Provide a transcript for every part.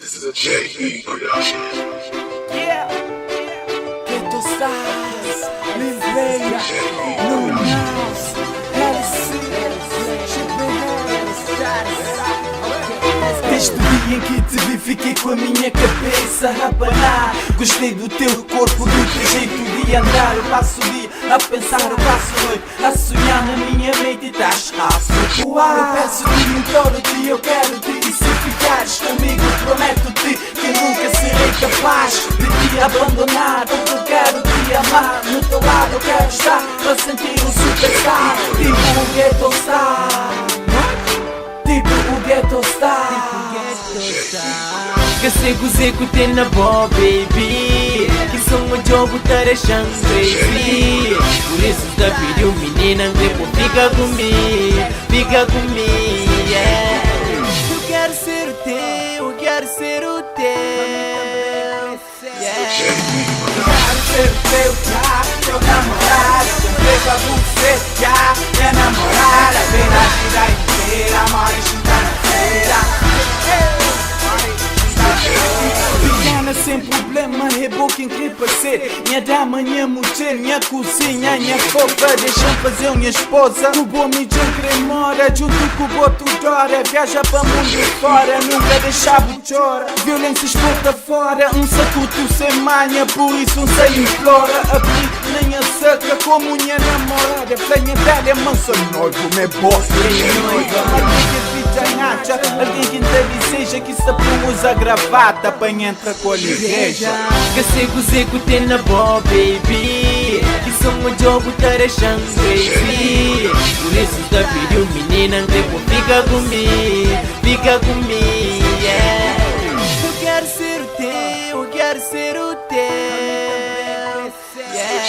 This is a JE production. Yeah, Ghetto Stars, Lil Baby, Lil Nas, Harrison, desde o dia em que te vi fiquei com a minha cabeça a abanar. Gostei do teu corpo, do teu jeito de andar. Eu passo o dia a pensar, eu passo a noite a sonhar na minha mente e estás a flutuar. Eu peço-te, imploro-te, eu quero-te. E se ficares comigo, prometo-te que nunca serei capaz de te abandonar. Porque eu quero te amar, no teu lado eu quero estar para sentir o superstar. Tipo o Ghetto Star, tipo o Ghetto Star. Que se gozei com te na boa, baby. Que sou um jogo tarachão, baby. Por isso da pediu menina, depois fica comigo, yeah. Eu quero ser o teu, eu quero ser o teu, yeah. Quero ser o teu, já, teu namorado. Comprei pra você, já, minha namorada. Vem na vida inteira, amor, está na feira. Pequena sem problema, reboque em que ser. Minha dama, minha mulher, minha cozinha, minha copa. Deixa-me fazer minha esposa. O bom me cremora, junto com o boto dora. Viaja para mundo fora, nunca deixa chora. Violência explota fora, sacudo sem manha. Por isso sei implora. Abrir nem a saca como minha namorada. Flenha velha, mansa noivo, me bosta, minha noiva. Alguém que te deseja que se usa gravata para entrar com a igreja. Que se gozei com te na boa, baby. Que sou um jogo tarachão, baby. Por isso da pediu menina, depois fica comigo, yeah. Eu quero ser o teu, eu quero ser o teu, yeah.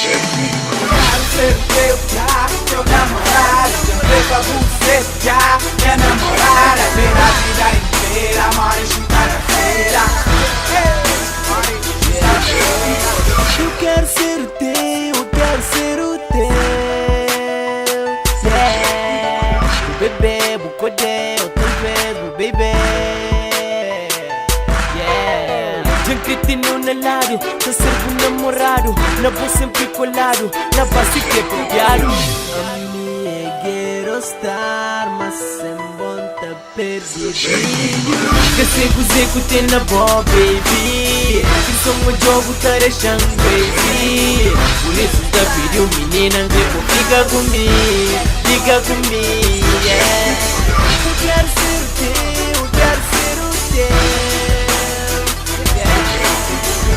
Quero ser o teu, já, teu namorado. Comprei pra você, já, minha namorada. Vem na vida inteira, amor, está na feira. Eu quero ser o teu, eu quero ser o teu, yeah. O bebê, o codé, o teu verbo, baby, yeah. Já cretino na lado, já servo namorado. Na voz sempre colado, na base que é copiado. Quero estar, mas sem vontade perdido. Que se gozei com te na boa, baby. Que sou um jogo tarachão, baby. Por isso da pediu menina, depois fica comigo, yeah. Eu quero ser o teu, eu quero ser o teu, yeah.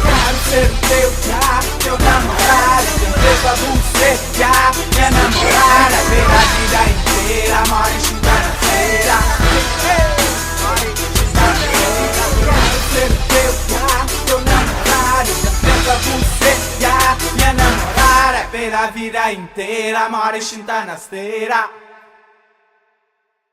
Quero ser o teu, já, teu namorado. Comprei pra você, já, minha namorada. Vem na vida inteira, amor, está na feira. Quero ser o teu, já, teu namorado. Comprei pra você, já, minha namorada. Vem na vida inteira, amor, está na esteira.